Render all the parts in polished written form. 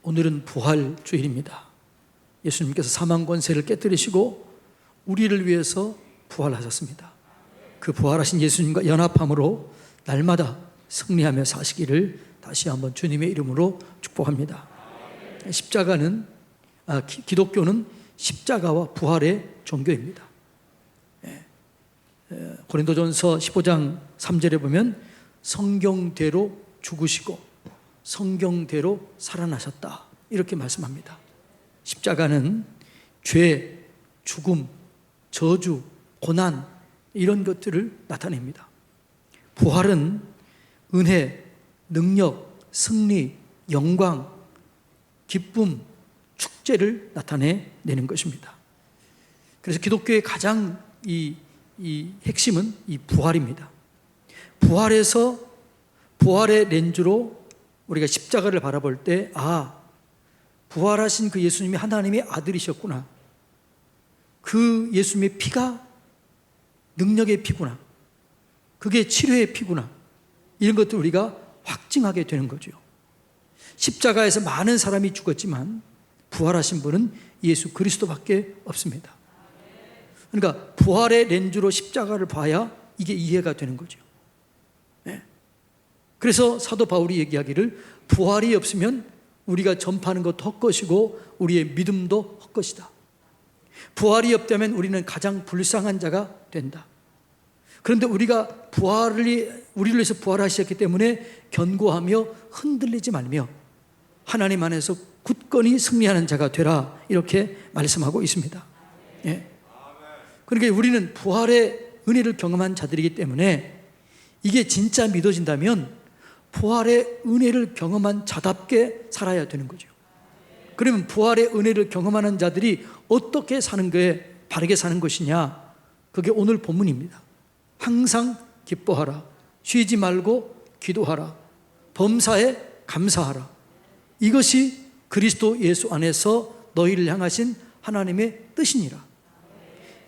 오늘은 부활 주일입니다. 예수님께서 사망 권세를 깨뜨리시고 우리를 위해서 부활하셨습니다. 그 부활하신 예수님과 연합함으로 날마다 승리하며 사시기를 다시 한번 주님의 이름으로 축복합니다. 기독교는 십자가와 부활의 종교입니다. 고린도전서 15장 3절에 보면 성경대로 죽으시고 성경대로 살아나셨다, 이렇게 말씀합니다. 십자가는 죄, 죽음, 저주, 고난, 이런 것들을 나타냅니다. 부활은 은혜, 능력, 승리, 영광, 기쁨, 축제를 나타내는 것입니다. 그래서 기독교의 가장 이 핵심은 이 부활입니다. 부활의 렌즈로 우리가 십자가를 바라볼 때, 부활하신 그 예수님이 하나님의 아들이셨구나, 그 예수님의 피가 능력의 피구나, 그게 치료의 피구나, 이런 것들을 우리가 확증하게 되는 거죠. 십자가에서 많은 사람이 죽었지만 부활하신 분은 예수 그리스도밖에 없습니다. 그러니까 부활의 렌즈로 십자가를 봐야 이게 이해가 되는 거죠. 그래서 사도 바울이 얘기하기를 부활이 없으면 우리가 전파하는 것도 헛것이고 우리의 믿음도 헛것이다. 부활이 없다면 우리는 가장 불쌍한 자가 된다. 그런데 우리가 우리를 위해서 부활하셨기 때문에 견고하며 흔들리지 말며 하나님 안에서 굳건히 승리하는 자가 되라, 이렇게 말씀하고 있습니다. 그러니까 우리는 부활의 은혜를 경험한 자들이기 때문에 이게 진짜 믿어진다면 부활의 은혜를 경험한 자답게 살아야 되는 거죠. 그러면 부활의 은혜를 경험하는 자들이 어떻게 사는 거에 바르게 사는 것이냐, 그게 오늘 본문입니다. 항상 기뻐하라, 쉬지 말고 기도하라, 범사에 감사하라. 이것이 그리스도 예수 안에서 너희를 향하신 하나님의 뜻이니라.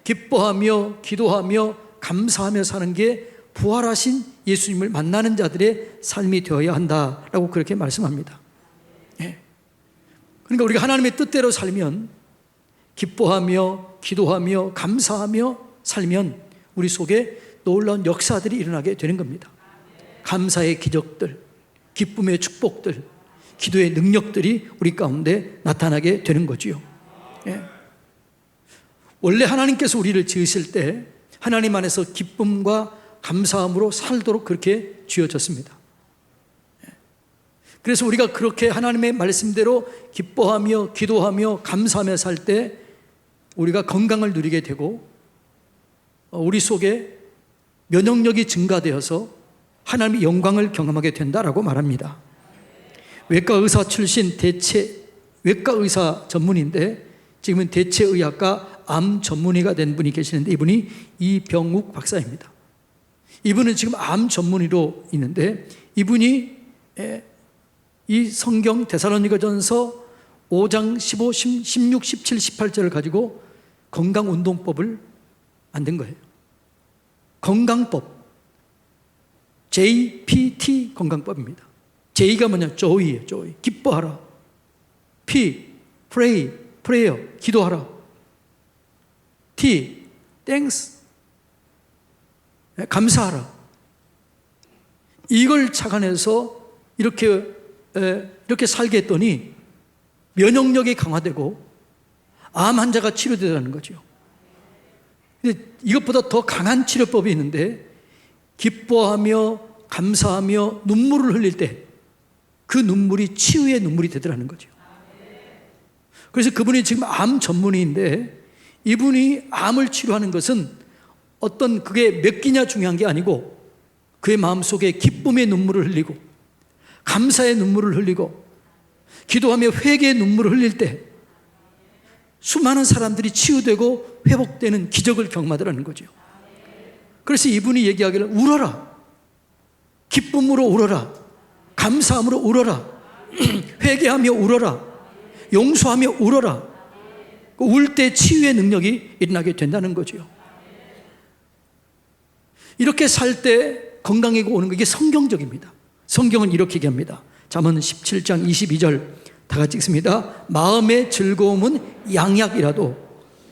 기뻐하며 기도하며 감사하며 사는 게 부활하신 예수님을 만나는 자들의 삶이 되어야 한다라고 그렇게 말씀합니다. 그러니까 우리가 하나님의 뜻대로 살면, 기뻐하며 기도하며 감사하며 살면 우리 속에 놀라운 역사들이 일어나게 되는 겁니다. 감사의 기적들, 기쁨의 축복들, 기도의 능력들이 우리 가운데 나타나게 되는 거지요. 원래 하나님께서 우리를 지으실 때 하나님 안에서 기쁨과 감사함으로 살도록 그렇게 지어졌습니다. 그래서 우리가 그렇게 하나님의 말씀대로 기뻐하며 기도하며 감사하며 살 때 우리가 건강을 누리게 되고 우리 속에 면역력이 증가되어서 하나님의 영광을 경험하게 된다라고 말합니다. 외과 의사 출신 외과 의사 전문인데 지금은 대체의학과 암 전문의가 된 분이 계시는데 이분이 이병욱 박사입니다. 이분은 지금 암 전문의로 있는데 이분이 이 성경 데살로니가전서 5장 15, 16, 17, 18절을 가지고 건강운동법을 만든 거예요. 건강법, JPT 건강법입니다. J가 뭐냐? joy예요. joy. 기뻐하라. P, pray, prayer, 기도하라. T, thanks, 감사하라. 이걸 착안해서 이렇게 살게 했더니 면역력이 강화되고 암 환자가 치료되라는 거죠. 근데 이것보다 더 강한 치료법이 있는데 기뻐하며 감사하며 눈물을 흘릴 때 그 눈물이 치유의 눈물이 되더라는 거죠. 그래서 그분이 지금 암 전문의인데 이분이 암을 치료하는 것은 어떤 그게 몇 기냐 중요한 게 아니고 그의 마음속에 기쁨의 눈물을 흘리고 감사의 눈물을 흘리고 기도하며 회개의 눈물을 흘릴 때 수많은 사람들이 치유되고 회복되는 기적을 경험하더라는 거죠. 그래서 이분이 얘기하기를 울어라, 기쁨으로 울어라, 감사함으로 울어라, 회개하며 울어라, 용서하며 울어라. 울 때 치유의 능력이 일어나게 된다는 거죠. 이렇게 살 때 건강해지고 오는 게 성경적입니다. 성경은 이렇게 얘기합니다. 잠언 17장 22절 다 같이 읽습니다. 마음의 즐거움은 양약이라도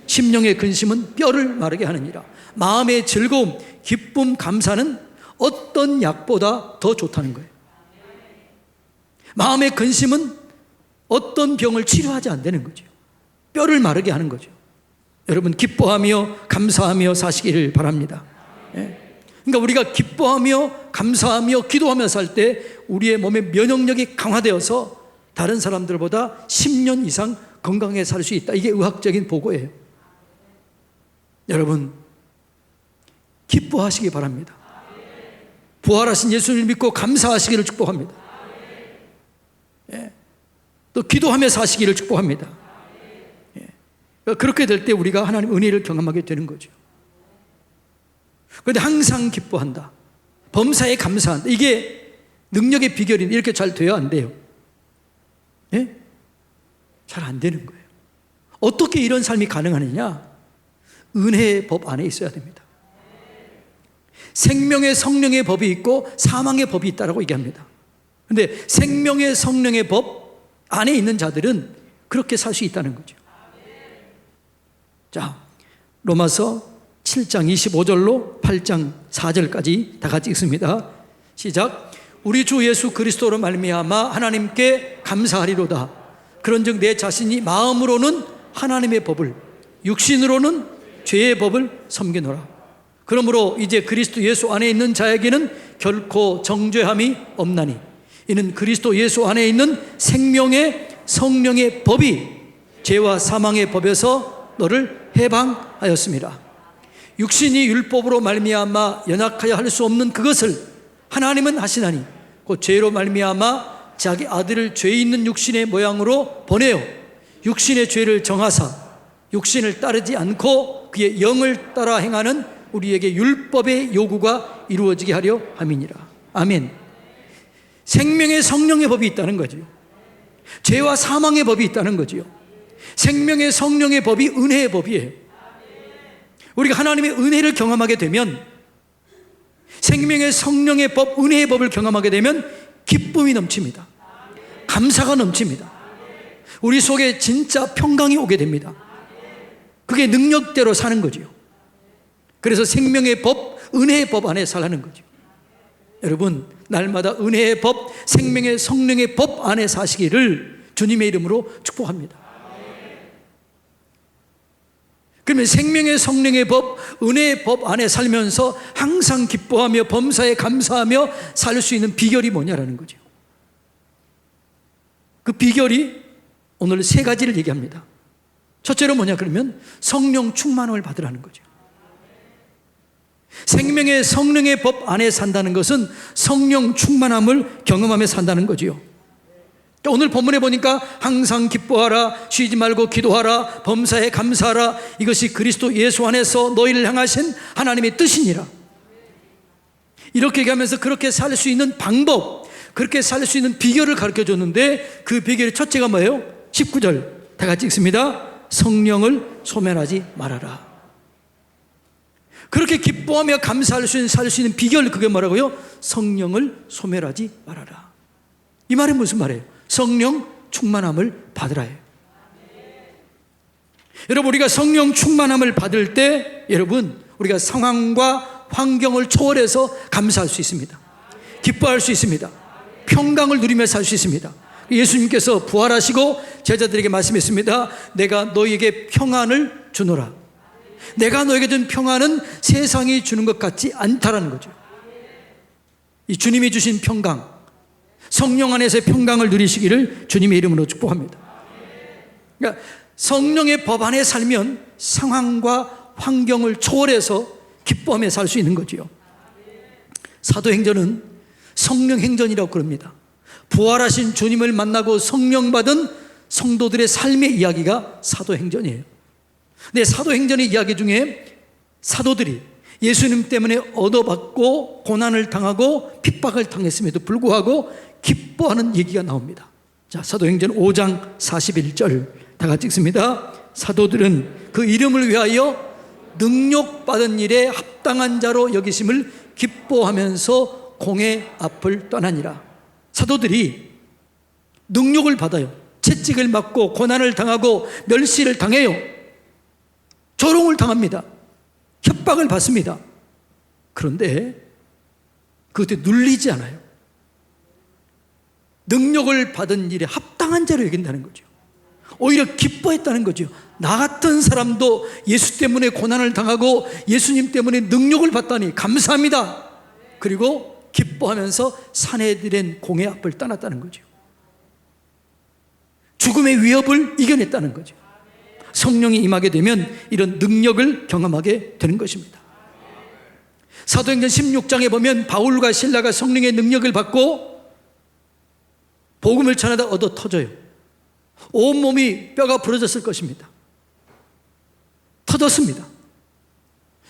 심령의 근심은 뼈를 마르게 하느니라. 마음의 즐거움, 기쁨, 감사는 어떤 약보다 더 좋다는 거예요. 마음의 근심은 어떤 병을 치료하지 않는 거죠. 뼈를 마르게 하는 거죠. 여러분 기뻐하며 감사하며 사시기를 바랍니다. 그러니까 우리가 기뻐하며 감사하며 기도하며 살 때 우리의 몸의 면역력이 강화되어서 다른 사람들보다 10년 이상 건강하게 살 수 있다. 이게 의학적인 보고예요. 여러분 기뻐하시기 바랍니다. 부활하신 예수를 믿고 감사하시기를 축복합니다. 또 기도하며 사시기를 축복합니다. 그렇게 될 때 우리가 하나님의 은혜를 경험하게 되는 거죠. 그런데 항상 기뻐한다, 범사에 감사한다, 이게 능력의 비결인데 이렇게 잘 돼야 안 돼요. 잘 안 되는 거예요. 어떻게 이런 삶이 가능하느냐? 은혜의 법 안에 있어야 됩니다. 생명의 성령의 법이 있고 사망의 법이 있다라고 얘기합니다. 그런데 생명의 성령의 법 안에 있는 자들은 그렇게 살 수 있다는 거죠. 자, 로마서 7장 25절로 8장 4절까지 다 같이 읽습니다. 시작. 우리 주 예수 그리스도로 말미암아 하나님께 감사하리로다. 그런즉 내 자신이 마음으로는 하나님의 법을, 육신으로는 죄의 법을 섬기노라. 그러므로 이제 그리스도 예수 안에 있는 자에게는 결코 정죄함이 없나니 이는 그리스도 예수 안에 있는 생명의 성령의 법이 죄와 사망의 법에서 너를 해방하였습니다. 육신이 율법으로 말미암아 연약하여 할 수 없는 그것을 하나님은 하시나니 곧 죄로 말미암아 자기 아들을 죄 있는 육신의 모양으로 보내어 육신의 죄를 정하사 육신을 따르지 않고 그의 영을 따라 행하는 우리에게 율법의 요구가 이루어지게 하려 함이니라. 아멘. 생명의 성령의 법이 있다는 거죠. 죄와 사망의 법이 있다는 거죠. 생명의 성령의 법이 은혜의 법이에요. 우리가 하나님의 은혜를 경험하게 되면, 생명의 성령의 법, 은혜의 법을 경험하게 되면 기쁨이 넘칩니다. 감사가 넘칩니다. 우리 속에 진짜 평강이 오게 됩니다. 그게 능력대로 사는 거죠. 그래서 생명의 법, 은혜의 법 안에 살라는 거죠. 여러분, 날마다 은혜의 법, 생명의 성령의 법 안에 사시기를 주님의 이름으로 축복합니다. 그러면 생명의 성령의 법, 은혜의 법 안에 살면서 항상 기뻐하며 범사에 감사하며 살 수 있는 비결이 뭐냐라는 거죠. 그 비결이 오늘 3가지를 얘기합니다. 첫째로 뭐냐 그러면 성령 충만함을 받으라는 거죠. 생명의 성령의 법 안에 산다는 것은 성령 충만함을 경험하며 산다는 거지요. 오늘 본문에 보니까 항상 기뻐하라, 쉬지 말고 기도하라, 범사에 감사하라, 이것이 그리스도 예수 안에서 너희를 향하신 하나님의 뜻이니라. 이렇게 얘기하면서 그렇게 살 수 있는 방법, 그렇게 살 수 있는 비결을 가르쳐 줬는데 그 비결의 첫째가 뭐예요? 19절 다 같이 읽습니다. 성령을 소멸하지 말아라. 그렇게 기뻐하며 감사할 수 있는, 살 수 있는 비결, 그게 뭐라고요? 성령을 소멸하지 말아라. 이 말은 무슨 말이에요? 성령 충만함을 받으라예요. 여러분, 우리가 성령 충만함을 받을 때 여러분, 우리가 상황과 환경을 초월해서 감사할 수 있습니다. 기뻐할 수 있습니다. 평강을 누리며 살 수 있습니다. 예수님께서 부활하시고 제자들에게 말씀했습니다. 내가 너희에게 평안을 주노라. 내가 너에게 준 평안은 세상이 주는 것 같지 않다라는 거죠. 이 주님이 주신 평강, 성령 안에서의 평강을 누리시기를 주님의 이름으로 축복합니다. 그러니까 성령의 법 안에 살면 상황과 환경을 초월해서 기뻐하며 살 수 있는 거지요. 사도행전은 성령 행전이라고 그럽니다. 부활하신 주님을 만나고 성령 받은 성도들의 삶의 이야기가 사도행전이에요. 근데 사도행전의 이야기 중에 사도들이 예수님 때문에 얻어받고 고난을 당하고 핍박을 당했음에도 불구하고 기뻐하는 얘기가 나옵니다. 자, 사도행전 5장 41절 다 같이 읽습니다. 사도들은 그 이름을 위하여 능력받은 일에 합당한 자로 여기심을 기뻐하면서 공의 앞을 떠나니라. 사도들이 능력을 받아요. 채찍을 맞고 고난을 당하고 멸시를 당해요. 조롱을 당합니다. 협박을 받습니다. 그런데 그것에 눌리지 않아요. 능력을 받은 일에 합당한 자로 여긴다는 거죠. 오히려 기뻐했다는 거죠. 나 같은 사람도 예수 때문에 고난을 당하고 예수님 때문에 능력을 받다니 감사합니다. 그리고 기뻐하면서 사내들인 공의 앞을 떠났다는 거죠. 죽음의 위협을 이겨냈다는 거죠. 성령이 임하게 되면 이런 능력을 경험하게 되는 것입니다. 사도행전 16장에 보면 바울과 실라가 성령의 능력을 받고 복음을 전하다 얻어 터져요. 온몸이 뼈가 부러졌을 것입니다. 터졌습니다.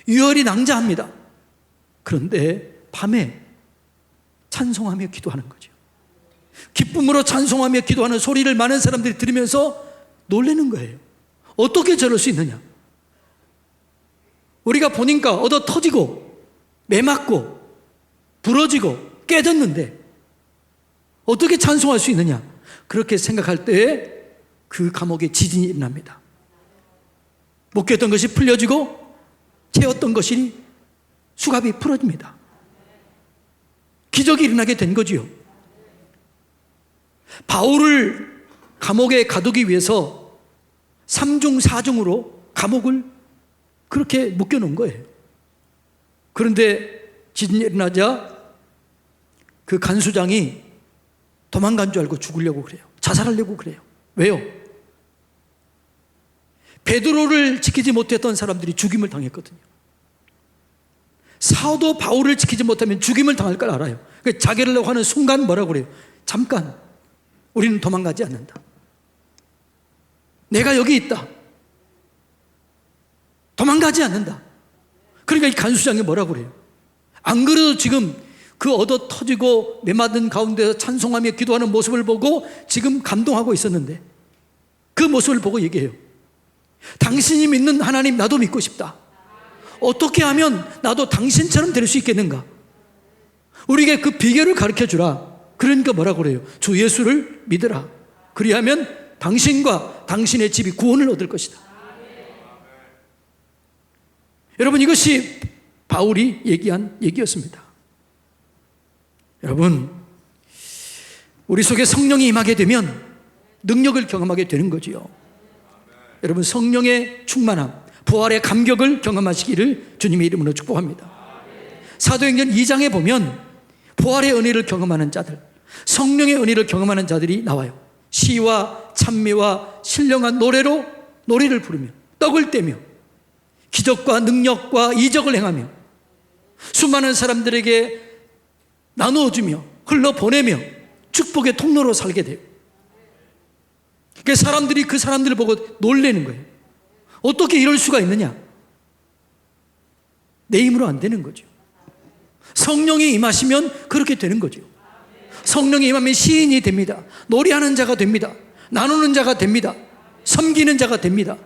유혈이 낭자합니다. 그런데 밤에 찬송하며 기도하는 거죠. 기쁨으로 찬송하며 기도하는 소리를 많은 사람들이 들으면서 놀라는 거예요. 어떻게 저럴 수 있느냐? 우리가 보니까 얻어 터지고 매맞고 부러지고 깨졌는데 어떻게 찬송할 수 있느냐? 그렇게 생각할 때에 그 감옥에 지진이 일어납니다. 묶였던 것이 풀려지고 채웠던 것이 수갑이 풀어집니다. 기적이 일어나게 된 거지요. 바울을 감옥에 가두기 위해서 3중 4중으로 감옥을 그렇게 묶여놓은 거예요. 그런데 지진이 일어나자 그 간수장이 도망간 줄 알고 죽으려고 그래요. 자살하려고 그래요. 왜요? 베드로를 지키지 못했던 사람들이 죽임을 당했거든요. 사도 바울을 지키지 못하면 죽임을 당할 걸 알아요. 그러니까 자결하려고 하는 순간 뭐라고 그래요? 잠깐, 우리는 도망가지 않는다. 내가 여기 있다. 도망가지 않는다. 그러니까 이 간수장이 뭐라고 그래요? 안 그래도 지금 그 얻어 터지고 메맞은 가운데서 찬송하며 기도하는 모습을 보고 지금 감동하고 있었는데 그 모습을 보고 얘기해요. 당신이 믿는 하나님 나도 믿고 싶다. 어떻게 하면 나도 당신처럼 될 수 있겠는가? 우리에게 그 비결을 가르쳐 주라. 그러니까 뭐라고 그래요? 주 예수를 믿으라. 그리하면 당신과 당신의 집이 구원을 얻을 것이다. 여러분, 이것이 바울이 얘기한 얘기였습니다. 여러분, 우리 속에 성령이 임하게 되면 능력을 경험하게 되는 거지요. 여러분, 성령의 충만함, 부활의 감격을 경험하시기를 주님의 이름으로 축복합니다. 사도행전 2장에 보면 부활의 은혜를 경험하는 자들, 성령의 은혜를 경험하는 자들이 나와요. 시와 찬미와 신령한 노래로 노래를 부르며 떡을 떼며 기적과 능력과 이적을 행하며 수많은 사람들에게 나누어주며 흘러보내며 축복의 통로로 살게 돼요. 그러니까 사람들이 그 사람들을 보고 놀라는 거예요. 어떻게 이럴 수가 있느냐? 내 힘으로 안 되는 거죠. 성령이 임하시면 그렇게 되는 거죠. 성령이 임하면 시인이 됩니다. 노래하는 자가 됩니다. 나누는 자가 됩니다. 섬기는 자가 됩니다.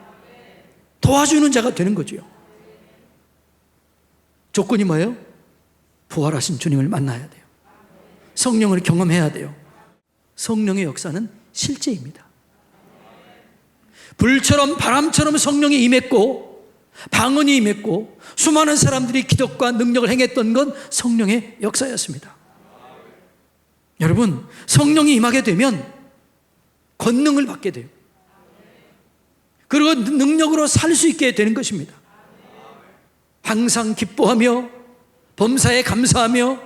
도와주는 자가 되는 거죠. 조건이 뭐예요? 부활하신 주님을 만나야 돼요. 성령을 경험해야 돼요. 성령의 역사는 실제입니다. 불처럼 바람처럼 성령이 임했고 방언이 임했고 수많은 사람들이 기적과 능력을 행했던 건 성령의 역사였습니다. 여러분, 성령이 임하게 되면 권능을 받게 돼요. 그리고 능력으로 살 수 있게 되는 것입니다. 항상 기뻐하며 범사에 감사하며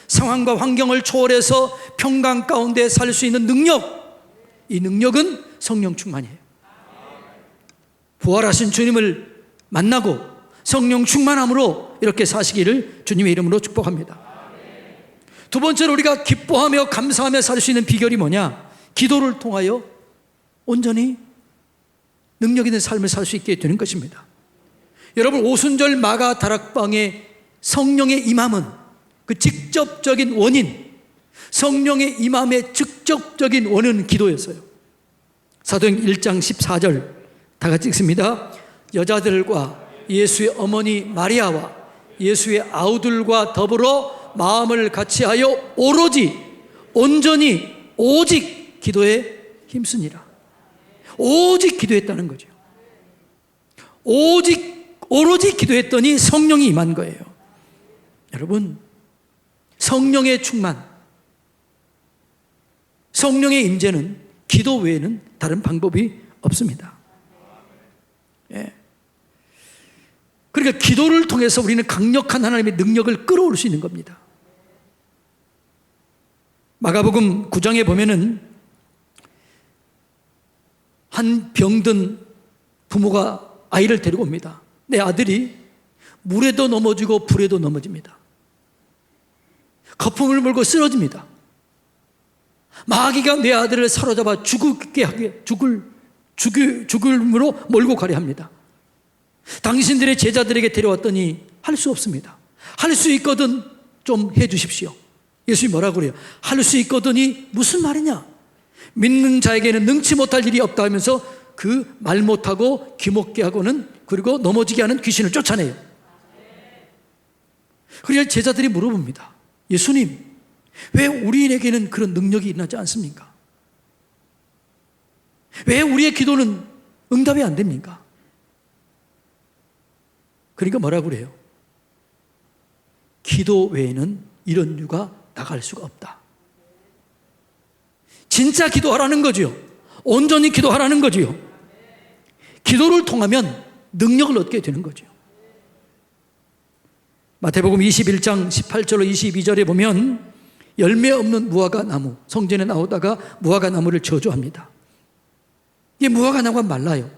상황과 환경을 초월해서 평강 가운데 살 수 있는 능력, 이 능력은 성령 충만이에요. 부활하신 주님을 만나고 성령 충만함으로 이렇게 사시기를 주님의 이름으로 축복합니다. 두 번째로 우리가 기뻐하며 감사하며 살 수 있는 비결이 뭐냐? 기도를 통하여 온전히 능력 있는 삶을 살 수 있게 되는 것입니다. 여러분, 오순절 마가 다락방의 성령의 임함은 그 직접적인 원인, 성령의 임함의 직접적인 원인은 기도였어요. 사도행 1장 14절 다 같이 읽습니다. 여자들과 예수의 어머니 마리아와 예수의 아우들과 더불어 마음을 같이하여 오로지 온전히 오직 기도에 힘쓰니라. 오직 기도했다는 거죠. 오로지 기도했더니 성령이 임한 거예요. 여러분, 성령의 충만, 성령의 임재는 기도 외에는 다른 방법이 없습니다. 예. 그러니까 기도를 통해서 우리는 강력한 하나님의 능력을 끌어올 수 있는 겁니다. 마가복음 9장에 보면은 한 병든 부모가 아이를 데리고 옵니다. 내 아들이 물에도 넘어지고 불에도 넘어집니다. 거품을 물고 쓰러집니다. 마귀가 내 아들을 사로잡아 죽음으로 몰고 가려 합니다. 당신들의 제자들에게 데려왔더니 할 수 없습니다. 할 수 있거든 좀 해주십시오. 예수님이 뭐라고 그래요? 할 수 있거든이 무슨 말이냐? 믿는 자에게는 능치 못할 일이 없다 하면서 그 말 못하고 귀먹게 하고는 그리고 넘어지게 하는 귀신을 쫓아내요. 그래야 제자들이 물어봅니다. 예수님, 왜 우리에게는 그런 능력이 일어나지 않습니까? 왜 우리의 기도는 응답이 안 됩니까? 그러니까 뭐라고 그래요? 기도 외에는 이런 유가 나갈 수가 없다. 진짜 기도하라는 거지요. 온전히 기도하라는 거지요. 기도를 통하면 능력을 얻게 되는 거죠. 마태복음 21장 18절로 22절에 보면 열매 없는 무화과 나무, 성전에 나오다가 무화과 나무를 저주합니다. 이게 무화과 나무가 말라요.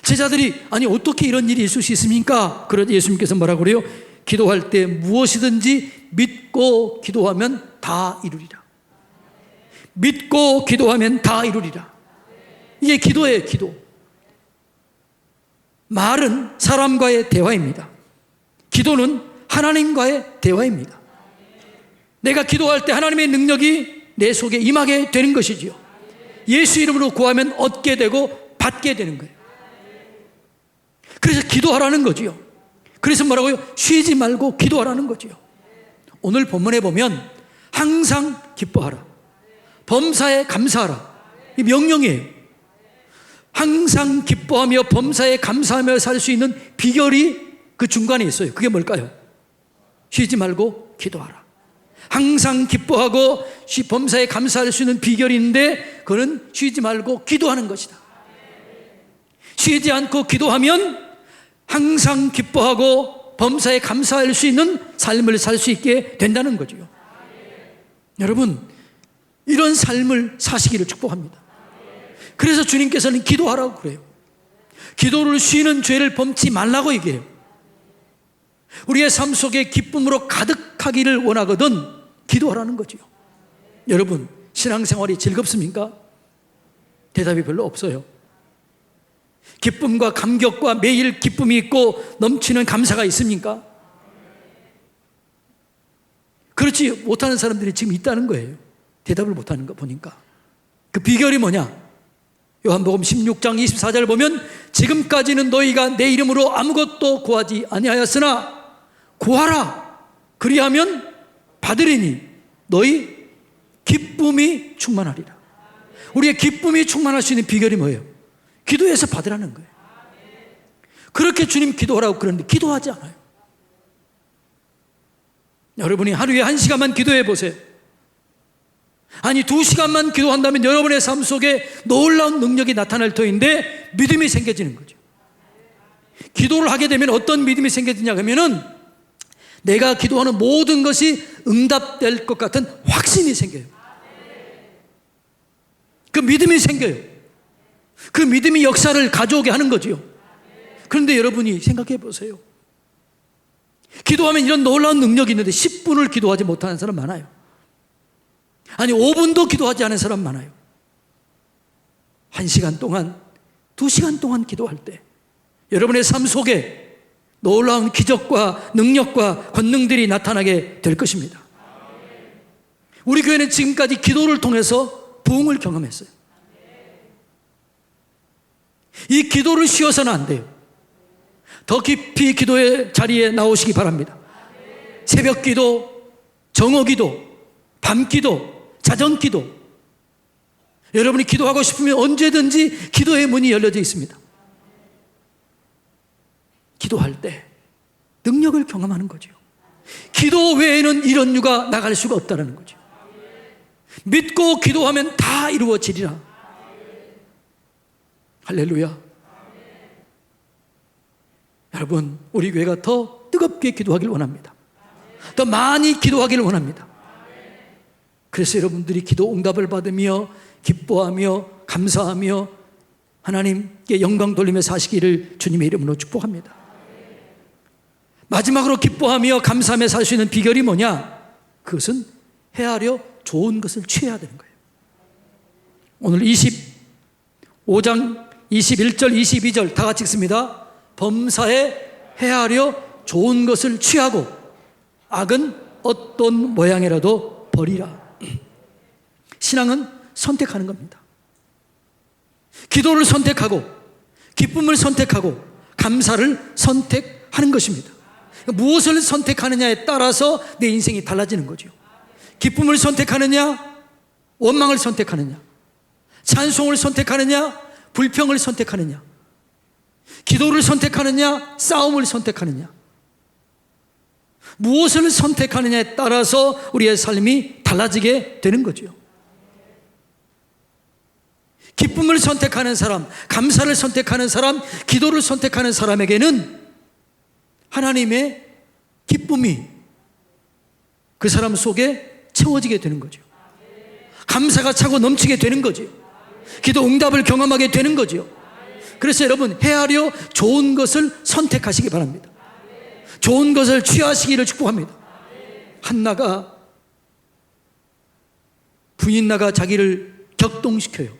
제자들이 아니 어떻게 이런 일이 있을 수 있습니까? 그러자 예수님께서 뭐라고 그래요? 기도할 때 무엇이든지 믿고 기도하면 다 이루리라. 믿고 기도하면 다 이루리라. 이게 기도예요, 기도. 말은 사람과의 대화입니다. 기도는 하나님과의 대화입니다. 내가 기도할 때 하나님의 능력이 내 속에 임하게 되는 것이지요. 예수 이름으로 구하면 얻게 되고 받게 되는 거예요. 그래서 기도하라는 거지요. 그래서 뭐라고요? 쉬지 말고 기도하라는 거지요. 오늘 본문에 보면 항상 기뻐하라, 범사에 감사하라, 이 명령이에요. 항상 기뻐하며 범사에 감사하며 살 수 있는 비결이 그 중간에 있어요. 그게 뭘까요? 쉬지 말고 기도하라. 항상 기뻐하고 범사에 감사할 수 있는 비결이 있는데 그거는 쉬지 말고 기도하는 것이다. 쉬지 않고 기도하면 항상 기뻐하고 범사에 감사할 수 있는 삶을 살 수 있게 된다는 거죠. 여러분, 이런 삶을 사시기를 축복합니다. 그래서 주님께서는 기도하라고 그래요. 기도를 쉬는 죄를 범치 말라고 얘기해요. 우리의 삶 속에 기쁨으로 가득하기를 원하거든 기도하라는 거죠. 여러분, 신앙생활이 즐겁습니까? 대답이 별로 없어요. 기쁨과 감격과 매일 기쁨이 있고 넘치는 감사가 있습니까? 그렇지 못하는 사람들이 지금 있다는 거예요. 대답을 못하는 거 보니까. 그 비결이 뭐냐? 요한복음 16장 24절 보면 지금까지는 너희가 내 이름으로 아무것도 구하지 아니하였으나 구하라 그리하면 받으리니 너희 기쁨이 충만하리라. 우리의 기쁨이 충만할 수 있는 비결이 뭐예요? 기도해서 받으라는 거예요. 그렇게 주님 기도하라고 그러는데 기도하지 않아요. 여러분이 하루에 1시간만 기도해 보세요. 아니 2시간만 기도한다면 여러분의 삶 속에 놀라운 능력이 나타날 터인데 믿음이 생겨지는 거죠. 기도를 하게 되면 어떤 믿음이 생겨지냐 하면은 내가 기도하는 모든 것이 응답될 것 같은 확신이 생겨요. 그 믿음이 생겨요. 그 믿음이 역사를 가져오게 하는 거죠. 그런데 여러분이 생각해 보세요. 기도하면 이런 놀라운 능력이 있는데 10분을 기도하지 못하는 사람 많아요. 아니 5분도 기도하지 않은 사람 많아요. 1시간 동안 2시간 동안 기도할 때 여러분의 삶 속에 놀라운 기적과 능력과 권능들이 나타나게 될 것입니다. 우리 교회는 지금까지 기도를 통해서 부흥을 경험했어요. 이 기도를 쉬어서는 안 돼요. 더 깊이 기도의 자리에 나오시기 바랍니다. 새벽 기도, 정오 기도, 밤 기도, 자정 기도, 여러분이 기도하고 싶으면 언제든지 기도의 문이 열려져 있습니다. 기도할 때 능력을 경험하는 거죠. 기도 외에는 이런 유가 나갈 수가 없다는 거죠. 믿고 기도하면 다 이루어지리라. 할렐루야. 여러분, 우리 교회가 더 뜨겁게 기도하길 원합니다. 더 많이 기도하기를 원합니다. 그래서 여러분들이 기도 응답을 받으며 기뻐하며 감사하며 하나님께 영광 돌리며 사시기를 주님의 이름으로 축복합니다. 마지막으로 기뻐하며 감사하며 살 수 있는 비결이 뭐냐? 그것은 헤아려 좋은 것을 취해야 되는 거예요. 오늘 25장 21절 22절 다 같이 읽습니다. 범사에 헤아려 좋은 것을 취하고 악은 어떤 모양이라도 버리라. 신앙은 선택하는 겁니다. 기도를 선택하고 기쁨을 선택하고 감사를 선택하는 것입니다. 무엇을 선택하느냐에 따라서 내 인생이 달라지는 거죠. 기쁨을 선택하느냐, 원망을 선택하느냐, 찬송을 선택하느냐, 불평을 선택하느냐, 기도를 선택하느냐, 싸움을 선택하느냐, 무엇을 선택하느냐에 따라서 우리의 삶이 달라지게 되는 거죠. 기쁨을 선택하는 사람, 감사를 선택하는 사람, 기도를 선택하는 사람에게는 하나님의 기쁨이 그 사람 속에 채워지게 되는 거죠. 감사가 차고 넘치게 되는 거죠. 기도 응답을 경험하게 되는 거죠. 그래서 여러분, 헤아려 좋은 것을 선택하시기 바랍니다. 좋은 것을 취하시기를 축복합니다. 한나가, 부인나가 자기를 격동시켜요.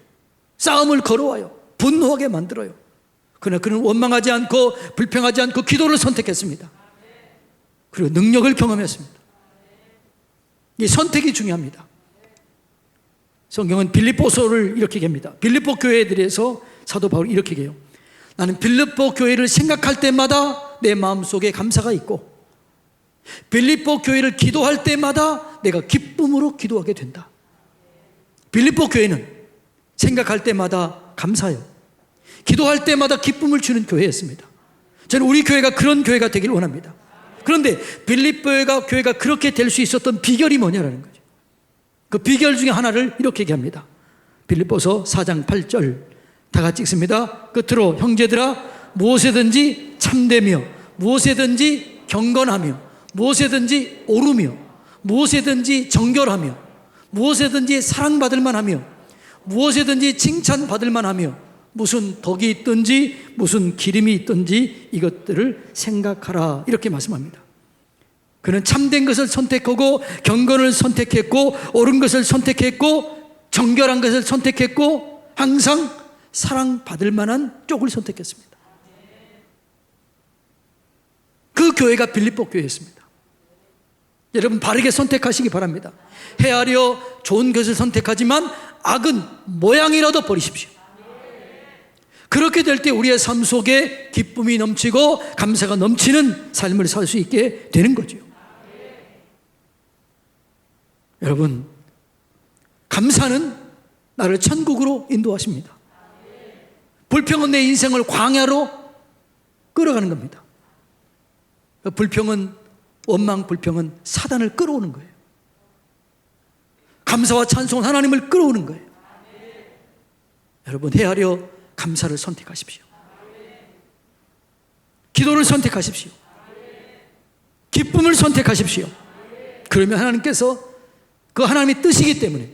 싸움을 걸어와요. 분노하게 만들어요. 그러나 그는 원망하지 않고 불평하지 않고 기도를 선택했습니다. 그리고 능력을 경험했습니다. 이 선택이 중요합니다. 성경은 빌립보서를 이렇게 얘기합니다. 빌립보 교회에 대해서 사도 바울이 이렇게 얘기해요. 나는 빌립보 교회를 생각할 때마다 내 마음속에 감사가 있고 빌립보 교회를 기도할 때마다 내가 기쁨으로 기도하게 된다. 빌립보 교회는 생각할 때마다 감사해요. 기도할 때마다 기쁨을 주는 교회였습니다. 저는 우리 교회가 그런 교회가 되기를 원합니다. 그런데 빌립보 교회가 그렇게 될 수 있었던 비결이 뭐냐라는 거죠. 그 비결 중에 하나를 이렇게 얘기합니다. 빌립보서 4장 8절 다 같이 읽습니다. 끝으로 형제들아, 무엇에든지 참되며 무엇에든지 경건하며 무엇에든지 오르며 무엇에든지 정결하며 무엇에든지 사랑받을 만하며 무엇에든지 칭찬받을 만하며 무슨 덕이 있든지 무슨 기름이 있든지 이것들을 생각하라, 이렇게 말씀합니다. 그는 참된 것을 선택하고 경건을 선택했고 옳은 것을 선택했고 정결한 것을 선택했고 항상 사랑받을 만한 쪽을 선택했습니다. 그 교회가 빌립보 교회였습니다. 여러분, 바르게 선택하시기 바랍니다. 헤아려 좋은 것을 선택하지만 악은 모양이라도 버리십시오. 그렇게 될 때 우리의 삶 속에 기쁨이 넘치고 감사가 넘치는 삶을 살 수 있게 되는 거죠. 여러분, 감사는 나를 천국으로 인도하십니다. 불평은 내 인생을 광야로 끌어가는 겁니다. 불평은, 원망, 불평은 사단을 끌어오는 거예요. 감사와 찬송은 하나님을 끌어오는 거예요. 여러분, 헤아려 감사를 선택하십시오. 기도를 선택하십시오. 기쁨을 선택하십시오. 그러면 하나님께서, 그 하나님의 뜻이기 때문에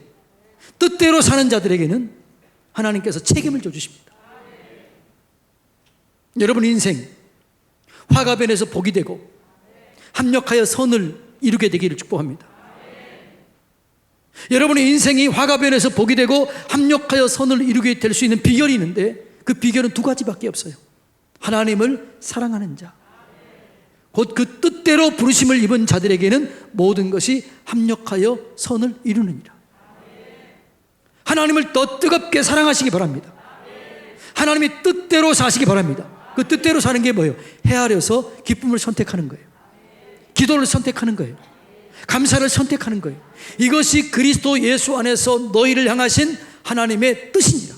뜻대로 사는 자들에게는 하나님께서 책임을 져주십니다. 여러분 인생 화가변에서 복이 되고 합력하여 선을 이루게 되기를 축복합니다. 여러분의 인생이 화가변에서 복이 되고 합력하여 선을 이루게 될 수 있는 비결이 있는데 그 비결은 두 가지밖에 없어요. 하나님을 사랑하는 자, 곧 그 뜻대로 부르심을 입은 자들에게는 모든 것이 합력하여 선을 이루느니라. 하나님을 더 뜨겁게 사랑하시기 바랍니다. 하나님의 뜻대로 사시기 바랍니다. 그 뜻대로 사는 게 뭐예요? 헤아려서 기쁨을 선택하는 거예요. 기도를 선택하는 거예요. 감사를 선택하는 거예요. 이것이 그리스도 예수 안에서 너희를 향하신 하나님의 뜻이니라.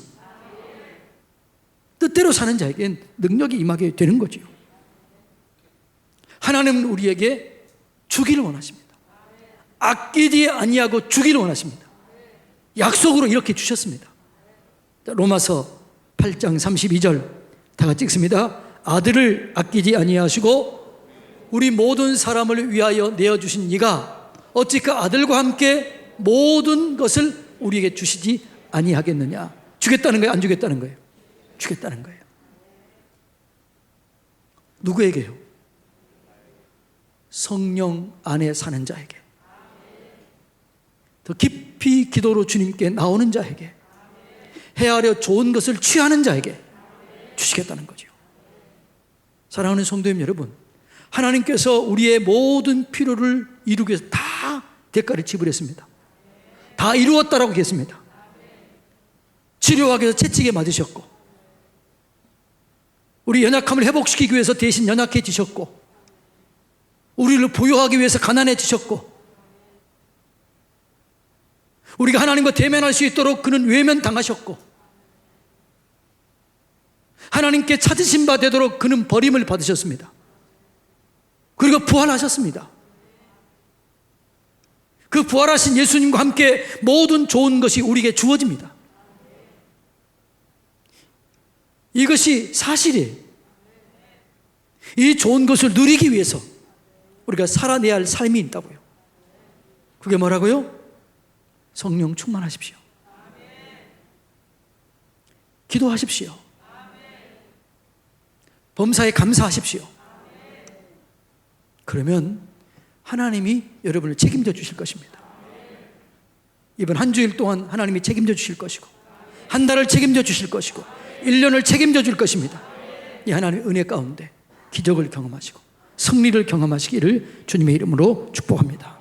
뜻대로 사는 자에겐 능력이 임하게 되는 거죠. 하나님은 우리에게 주기를 원하십니다. 아끼지 아니하고 주기를 원하십니다. 약속으로 이렇게 주셨습니다. 로마서 8장 32절 다 같이 읽습니다. 아들을 아끼지 아니하시고 우리 모든 사람을 위하여 내어주신 이가 어찌 그 아들과 함께 모든 것을 우리에게 주시지 아니하겠느냐. 주겠다는 거예요? 안 주겠다는 거예요? 주겠다는 거예요. 누구에게요? 성령 안에 사는 자에게, 더 깊이 기도로 주님께 나오는 자에게, 헤아려 좋은 것을 취하는 자에게 주시겠다는 거죠. 사랑하는 성도님 여러분, 하나님께서 우리의 모든 필요를 이루기 위해서 다 대가를 지불했습니다. 다 이루었다라고 했습니다. 치료하기 위해서 채찍에 맞으셨고, 우리 연약함을 회복시키기 위해서 대신 연약해지셨고, 우리를 보유하기 위해서 가난해지셨고, 우리가 하나님과 대면할 수 있도록 그는 외면당하셨고, 하나님께 찾으신 바 되도록 그는 버림을 받으셨습니다. 그리고 부활하셨습니다. 그 부활하신 예수님과 함께 모든 좋은 것이 우리에게 주어집니다. 이것이 사실이에요. 이 좋은 것을 누리기 위해서 우리가 살아내야 할 삶이 있다고요. 그게 뭐라고요? 성령 충만하십시오. 기도하십시오. 범사에 감사하십시오. 그러면 하나님이 여러분을 책임져 주실 것입니다. 이번 한 주일 동안 하나님이 책임져 주실 것이고, 한 달을 책임져 주실 것이고, 1년을 책임져 줄 것입니다. 이 하나님의 은혜 가운데 기적을 경험하시고 승리를 경험하시기를 주님의 이름으로 축복합니다.